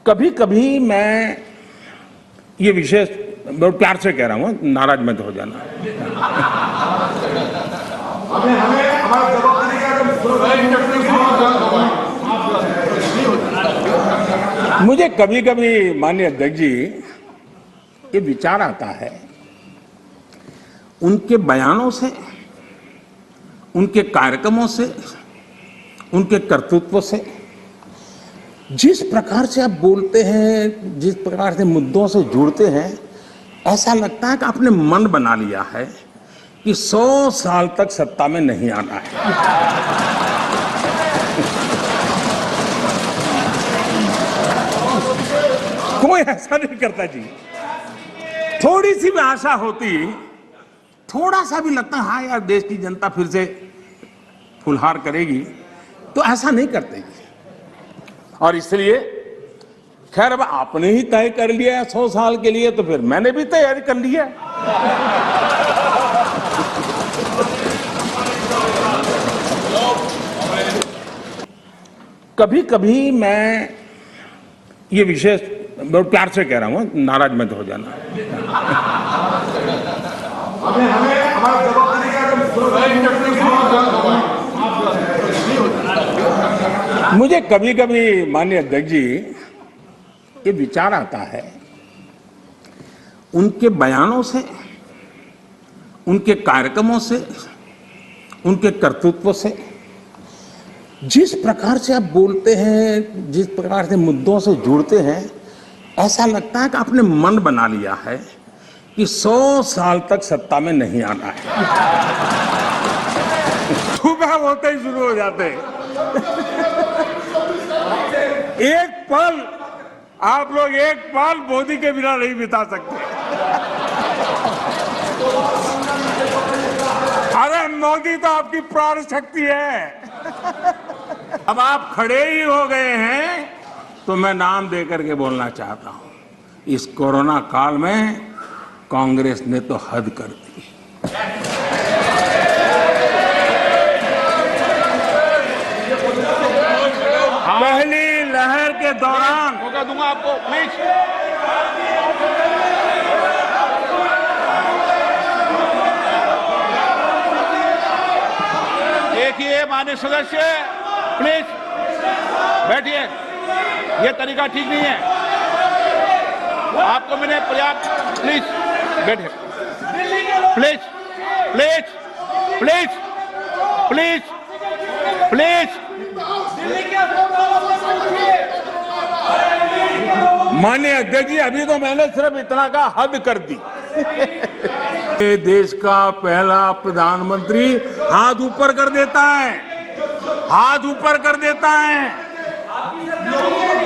कभी कभी मैं ये विशेष बहुत प्यार से कह रहा हूँ, नाराज मत हो जाना। मुझे कभी कभी माननीय अध्यक्ष जी ये विचार आता है, उनके बयानों से, उनके कार्यक्रमों से, उनके कर्तृत्व से, जिस प्रकार से आप बोलते हैं, जिस प्रकार से मुद्दों से जुड़ते हैं, ऐसा लगता है कि आपने मन बना लिया है कि 100 साल तक सत्ता में नहीं आना है। कोई ऐसा नहीं करता जी। थोड़ी सी भी आशा होती, थोड़ा सा भी लगता है हाँ यार देश की जनता फिर से फुलहार करेगी, तो ऐसा नहीं करते जी। और इसलिए खैर अब आपने ही तय कर लिया है 100 साल के लिए, तो फिर मैंने भी तैयारी कर ली है। कभी कभी मैं ये विशेष बहुत प्यार से कह रहा हूँ, नाराज मत हो जाना। मुझे कभी कभी माननीय अध्यक्ष जी ये विचार आता है, उनके बयानों से, उनके कार्यक्रमों से, उनके कर्तृत्व से, जिस प्रकार से आप बोलते हैं, जिस प्रकार से मुद्दों से जुड़ते हैं, ऐसा लगता है कि आपने मन बना लिया है कि 100 साल तक सत्ता में नहीं आना है। सुबह होते ही शुरू हो जाते हैं। एक पल आप लोग, एक पल मोदी के बिना नहीं बिता सकते। अरे मोदी तो आपकी प्राण शक्ति है। अब आप खड़े ही हो गए हैं तो मैं नाम दे करके बोलना चाहता हूं, इस कोरोना काल में कांग्रेस ने तो हद कर दी। पहली लहर के दौरान मौका दूंगा आपको, प्लीज। देखिए माननीय सदस्य, प्लीज बैठिए, ये तरीका ठीक नहीं है। आपको मैंने पर्याप्त, प्लीज बैठिए, please please please please please. माननीय अध्यक्ष जी, अभी तो मैंने सिर्फ इतना का हद कर दी। देश का पहला प्रधानमंत्री हाथ ऊपर कर देता है, हाथ ऊपर कर देता है।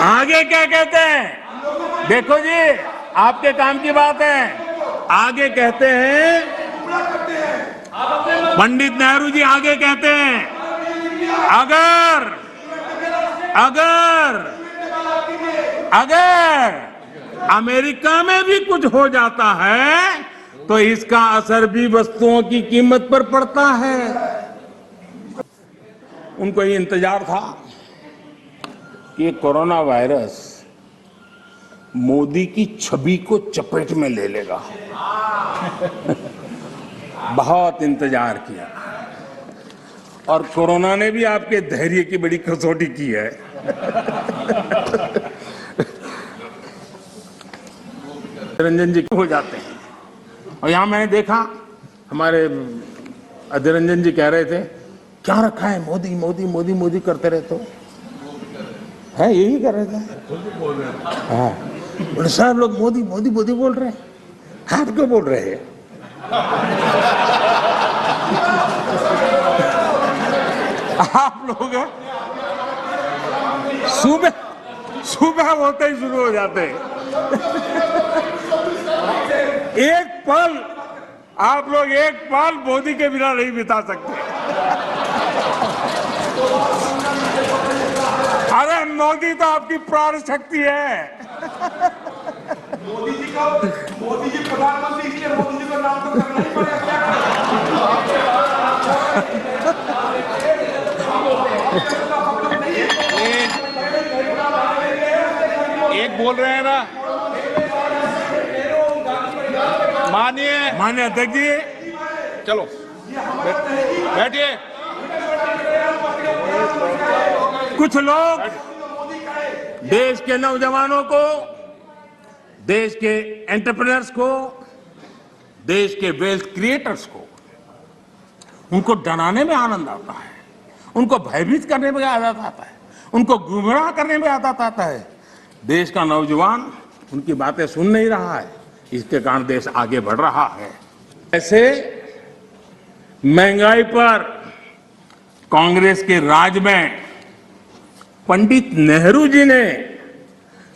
आगे क्या कहते हैं? देखो जी, आपके काम की बात है। आगे कहते हैं, पंडित नेहरू जी आगे कहते हैं, अगर अगर अगर अमेरिका में भी कुछ हो जाता है तो इसका असर भी वस्तुओं की कीमत पर पड़ता है। उनको ये इंतजार था कि कोरोना वायरस मोदी की छवि को चपेट में ले लेगा। बहुत इंतजार किया और कोरोना ने भी आपके धैर्य की बड़ी कसौटी की है। रंजन जी हो जाते हैं और यहां मैंने देखा हमारे अधीर रंजन जी कह रहे थे क्या रखा है, मोदी मोदी मोदी मोदी करते रहते हो, है यही कर रहे थे। हाँ बोले साहब लोग मोदी मोदी मोदी बोल रहे हैं, आप क्यों बोल रहे हैं? आप लोग सुबह सुबह होते ही शुरू हो जाते हैं। एक पल आप लोग, एक पल मोदी के बिना नहीं बिता सकते। अरे मोदी तो आपकी प्राण शक्ति है। मोदी जी प्रधानमंत्री, इसलिए मोदी जी का नाम तो करना ही पड़ेगा। एक बोल रहे हैं ना, माननीय अध्यक्ष जी, चलो बैठिए। कुछ लोग देश के नौजवानों को, देश के एंटरप्रेन्योर्स को, देश के वेल्थ क्रिएटर्स को, उनको डराने में आनंद आता है, उनको भयभीत करने में आनंद आता है, उनको गुमराह करने में आनंद आता है। देश का नौजवान उनकी बातें सुन नहीं रहा है, इसके कारण देश आगे बढ़ रहा है। ऐसे महंगाई पर कांग्रेस के राज में पंडित नेहरू जी ने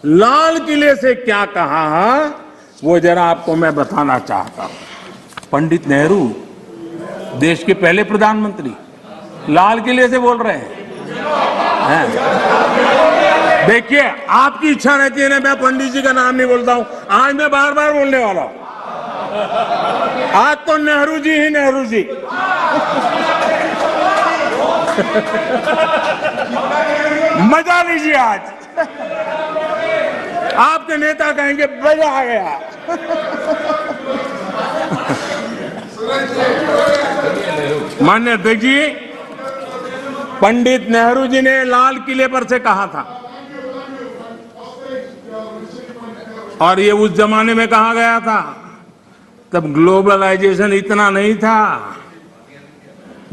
लाल किले से क्या कहा है, वो जरा आपको मैं बताना चाहता हूं। पंडित नेहरू देश के पहले प्रधानमंत्री लाल किले से बोल रहे हैं। देखिए, आपकी इच्छा रहती है ना, मैं पंडित जी का नाम नहीं बोलता हूं, आज मैं बार बार बोलने वाला हूं। आज तो नेहरू जी ही नेहरू जी। मजा लीजिए आज। आपके नेता कहेंगे मजा आ गया। माननीय अध्यक्ष जी, पंडित नेहरू जी ने लाल किले पर से कहा था, और ये उस जमाने में कहा गया था, तब ग्लोबलाइजेशन इतना नहीं था,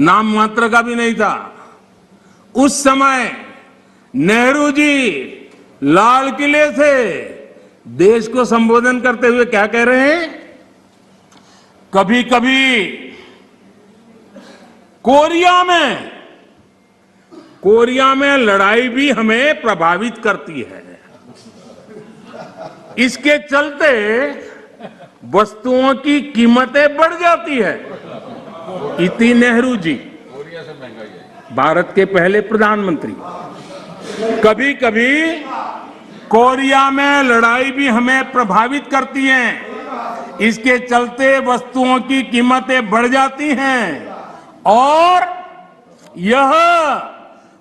नाम मात्र का भी नहीं था। उस समय नेहरू जी लाल किले से देश को संबोधन करते हुए क्या कह रहे हैं? कभी कभी कोरिया में लड़ाई भी हमें प्रभावित करती है। इसके चलते वस्तुओं की कीमतें बढ़ जाती है। इति नेहरू जी, भारत के पहले प्रधानमंत्री। कभी कभी कोरिया में लड़ाई भी हमें प्रभावित करती है, इसके चलते वस्तुओं की कीमतें बढ़ जाती हैं और यह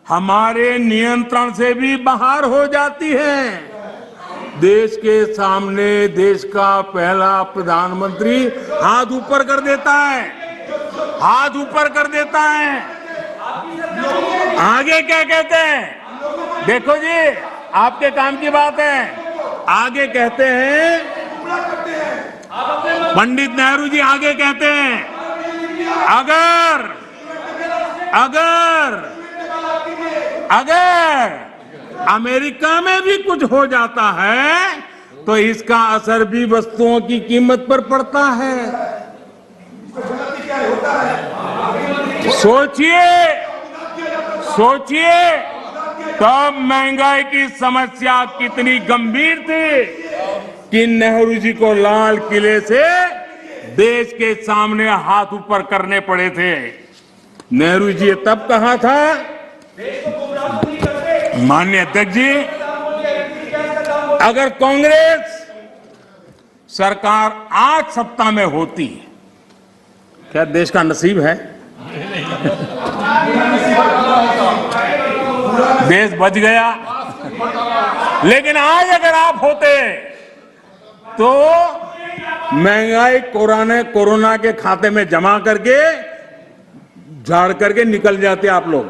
हमारे नियंत्रण से भी बाहर हो जाती है। देश के सामने देश का पहला प्रधानमंत्री हाथ ऊपर कर देता है, हाथ ऊपर कर देता है। आगे क्या कहते हैं? देखो जी, आपके काम की बात है। आगे कहते हैं, पंडित नेहरू जी आगे कहते हैं, अगर अमेरिका में भी कुछ हो जाता है तो इसका असर भी वस्तुओं की कीमत पर पड़ता है। सोचिए तब महंगाई की समस्या कितनी गंभीर थी कि नेहरू जी को लाल किले से देश के सामने हाथ ऊपर करने पड़े थे। नेहरू जी ने तब कहा था, माननीय अध्यक्ष जी, अगर कांग्रेस सरकार आज सत्ता में होती, क्या देश का नसीब है? देश बच गया। लेकिन आज अगर आप होते तो महंगाई कोरोना के खाते में जमा करके झाड़ करके निकल जाते आप लोग।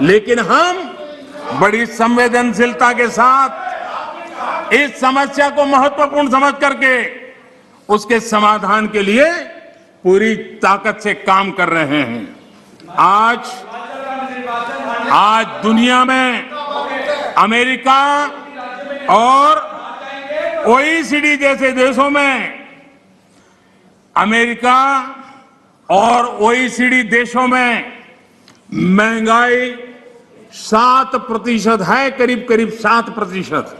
लेकिन हम बड़ी संवेदनशीलता के साथ इस समस्या को महत्वपूर्ण समझ करके उसके समाधान के लिए पूरी ताकत से काम कर रहे हैं। आज दुनिया में अमेरिका और ओईसीडी जैसे देशों में, अमेरिका और ओईसीडी देशों में महंगाई 7% है, करीब 7%।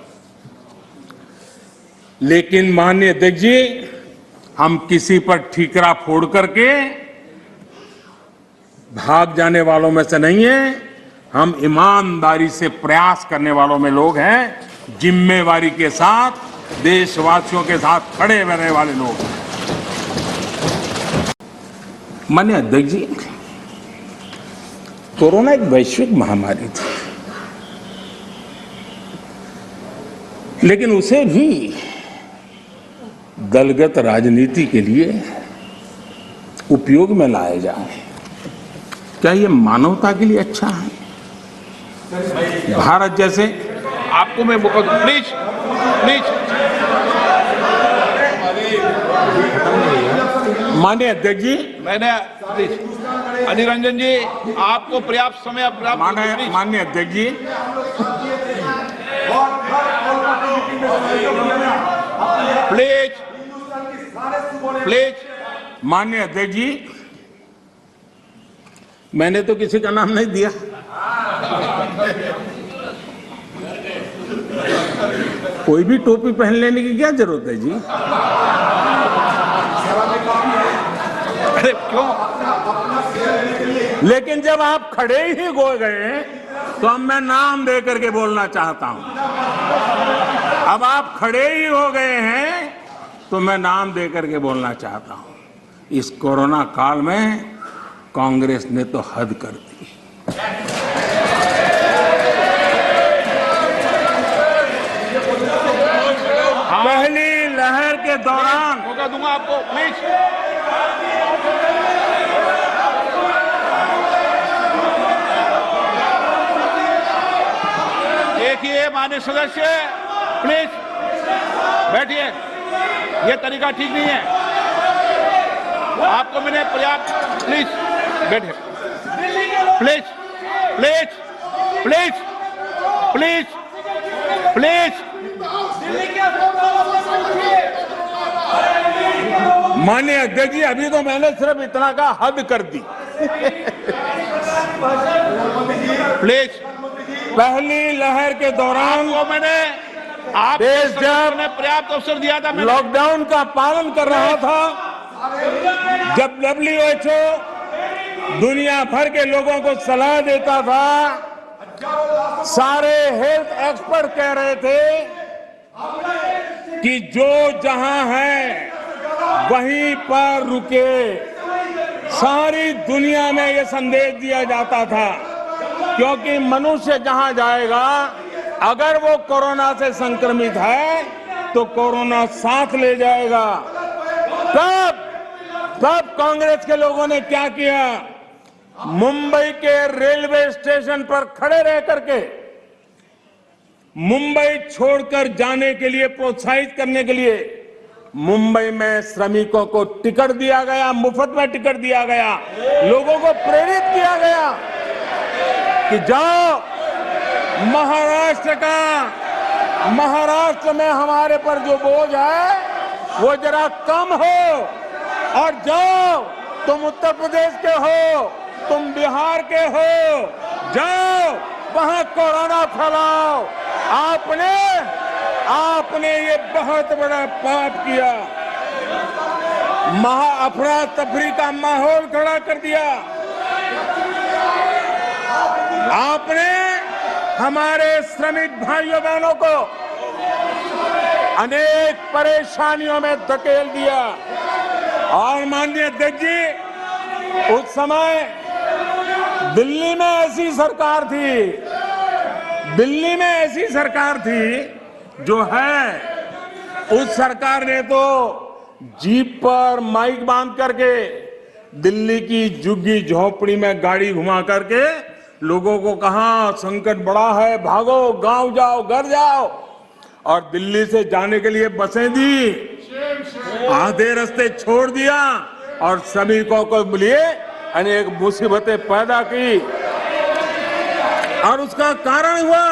लेकिन माननीय अध्यक्ष जी, हम किसी पर ठीकरा फोड़ करके भाग जाने वालों में से नहीं है। हम ईमानदारी से प्रयास करने वालों में लोग हैं, जिम्मेवारी के साथ देशवासियों के साथ खड़े रहने वाले लोग हैं। माननीय अध्यक्ष जी, कोरोना एक वैश्विक महामारी थी। लेकिन उसे भी दलगत राजनीति के लिए उपयोग में लाया जाए, क्या ये मानवता के लिए अच्छा है? भारत जैसे आपको मैं प्लीज प्लीज माननीय अध्यक्ष जी, मैंने प्लीज अधीर रंजन जी आपको पर्याप्त समय माननीय अध्यक्ष जी, प्लीज प्लीज माननीय अध्यक्ष जी, मैंने तो किसी का नाम नहीं दिया। कोई भी टोपी पहन लेने की क्या जरूरत है जी? अरे क्यों? लेकिन जब आप खड़े ही हो गए तो अब मैं नाम दे करके बोलना चाहता हूं। अब आप खड़े ही हो गए हैं तो मैं नाम दे करके बोलना चाहता हूं। इस कोरोना काल में कांग्रेस ने तो हद कर दी। पहली लहर के दौरान मौका दूंगा आपको, प्लीज। देखिए माननीय सदस्य, प्लीज बैठिए, ये तरीका ठीक नहीं है। आपको मैंने पर्याप्त, प्लीज बैठिए, please please please please please. माननीय अध्यक्ष जी, अभी तो मैंने सिर्फ इतना का हद कर दी। प्लीज। पहली लहर के दौरान आपको मैंने आप देश जब पर्याप्त अवसर दिया था, लॉकडाउन का पालन कर रहा था, जब WHO दुनिया भर के लोगों को सलाह देता था, सारे हेल्थ एक्सपर्ट कह रहे थे कि जो जहां है वहीं पर रुके। सारी दुनिया में यह संदेश दिया जाता था, क्योंकि मनुष्य जहां जाएगा, अगर वो कोरोना से संक्रमित है तो कोरोना साथ ले जाएगा। तब कांग्रेस के लोगों ने क्या किया? मुंबई के रेलवे स्टेशन पर खड़े रह करके मुंबई छोड़कर जाने के लिए प्रोत्साहित करने के लिए मुंबई में श्रमिकों को टिकट दिया गया, मुफ्त में टिकट दिया गया, लोगों को प्रेरित किया गया कि जाओ महाराष्ट्र में हमारे पर जो बोझ है वो जरा कम हो, और जाओ तुम उत्तर प्रदेश के हो, तुम बिहार के हो, जाओ वहां कोरोना फैलाओ। आपने ये बहुत बड़ा पाप किया, अफरा तफरी का माहौल खड़ा कर दिया। आपने हमारे श्रमिक भाइयों बहनों को अनेक परेशानियों में धकेल दिया। और माननीय अध्यक्ष जी, उस समय दिल्ली में ऐसी सरकार थी जो है, उस सरकार ने तो जीप पर माइक बांध करके दिल्ली की झुग्गी झोपड़ी में गाड़ी घुमा करके लोगों को कहा संकट बड़ा है, भागो, गांव जाओ, घर जाओ। और दिल्ली से जाने के लिए बसें दी, आधे रास्ते छोड़ दिया और श्रमिकों को लिए अनेक मुसीबतें पैदा की। और उसका कारण हुआ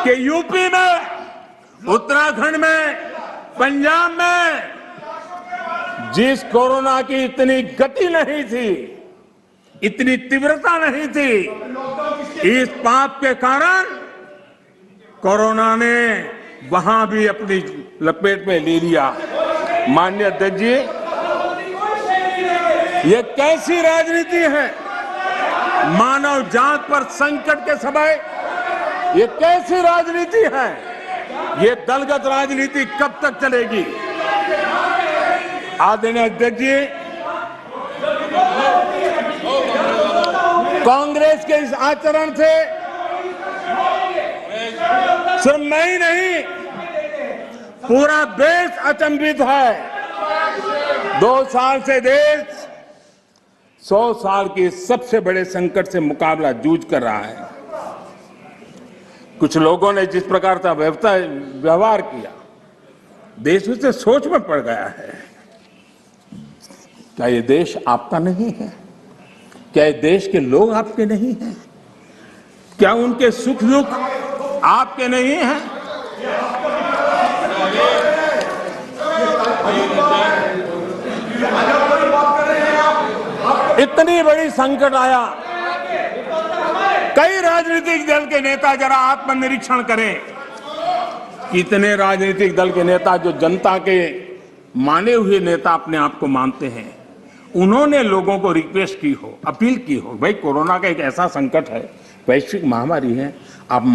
कि यूपी में, उत्तराखंड में, पंजाब में जिस कोरोना की इतनी गति नहीं थी, इतनी तीव्रता नहीं थी, इस पाप के कारण कोरोना ने वहां भी अपनी लपेट में ले लिया। माननीय अध्यक्ष जी, ये कैसी राजनीति है? मानव जात पर संकट के समय ये कैसी राजनीति है? ये दलगत राजनीति कब तक चलेगी? आदरणीय अध्यक्ष जी, कांग्रेस के इस आचरण से सिर्फ मैं ही नहीं, पूरा देश अचंभित है। 2 साल से देश 100 साल के सबसे बड़े संकट से मुकाबला जूझ कर रहा है। कुछ लोगों ने जिस प्रकार का व्यवहार किया, देश उससे सोच में पड़ गया है। क्या ये देश आपका नहीं है? क्या ये देश के लोग आपके नहीं हैं? क्या उनके सुख दुख आपके नहीं हैं? इतनी बड़ी संकट आया, कई राजनीतिक दल के नेता जरा आत्मनिरीक्षण करें। कितने राजनीतिक दल के नेता जो जनता के माने हुए नेता अपने आप को मानते हैं, उन्होंने लोगों को रिक्वेस्ट की हो, अपील की हो, भाई कोरोना का एक ऐसा संकट है, वैश्विक महामारी है, आप